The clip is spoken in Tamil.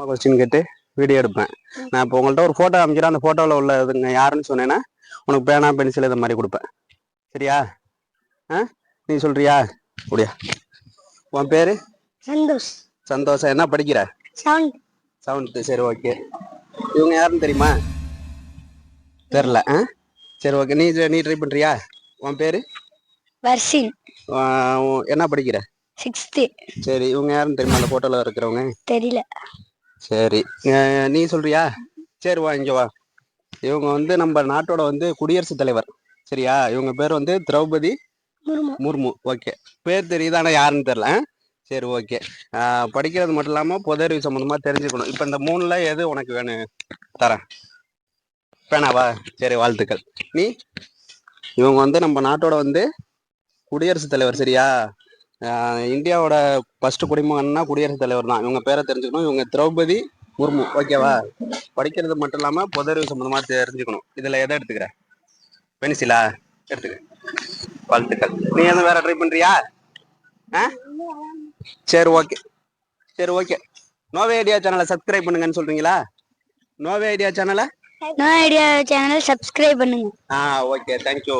கொஸ்டின் கேட்டு வீடியோ எடுப்பேன். நான் இப்போ உங்கள்கிட்ட ஒரு ஃபோட்டோ அமைக்கிறேன். அந்த ஃபோட்டோவில் உள்ளதுங்க யாருன்னு சொன்னேன்னா உனக்கு பேனா பென்சில் இதை மாதிரி கொடுப்பேன். சரியா? நீ சொல்றியா? அப்படியா? உன் பேர்? சந்தோஷ். சந்தோஷம். என்ன படிக்கிற? செவன்த்து. சரி, ஓகே. இவங்க யாருன்னு தெரியுமா? தெரில. சரி, ஓகே. நீ ட்ரை பண்ணுறியா? உன் பேர்? வர்ஷின். என்ன படிக்கிற? 6th. சரி, இவங்க யாருன்னு தெரியுமா? அந்த ஃபோட்டோவில் இருக்கிறவங்க தெரியல. சரி, நீ சொல்றியா? சரி, வா இங்கே வா. இவங்க நம்ம நாட்டோட குடியரசுத் தலைவர். சரியா? இவங்க பேர் திரௌபதி முர்மு. ஓகே. பேர் தெரியுது, ஆனால் யாருன்னு தெரில. சரி, ஓகே. படிக்கிறது மட்டும் இல்லாமல் பொதறிவு சம்மந்தமாக தெரிஞ்சுக்கணும். இப்போ இந்த 3ல் எது உனக்கு வேணும்? தரேன். பேனாவா? சரி, வாழ்த்துக்கள். நீ இவங்க நம்ம நாட்டோட குடியரசுத் தலைவர். சரியா? இந்தியாவோட ஃபர்ஸ்ட் குடிமகன்னா குடியரசுத் தலைவர் தான். இவங்க பேரை தெரிஞ்சுக்கணும். இவங்க திரௌபதி முர்மு. ஓகேவா? படிக்கிறது மட்டும் இல்லாமல் பொதறிவு சம்மந்தமாக தெரிஞ்சுக்கணும். இதில் எதை எடுத்துக்கிற? பென்சிலா? எடுத்துக்க. வாழ்த்துக்கள். நீ எதுவும் வேற ட்ரை பண்றியா? சரி, ஓகே. சரி, ஓகே. நோவே ஐடியா சேனலை சப்ஸ்கிரைப் பண்ணுங்கன்னு சொல்றீங்களா? நோவே ஐடியா சேனலை சப்ஸ்கிரைப் பண்ணுங்க. ஓகே. தேங்க்யூ.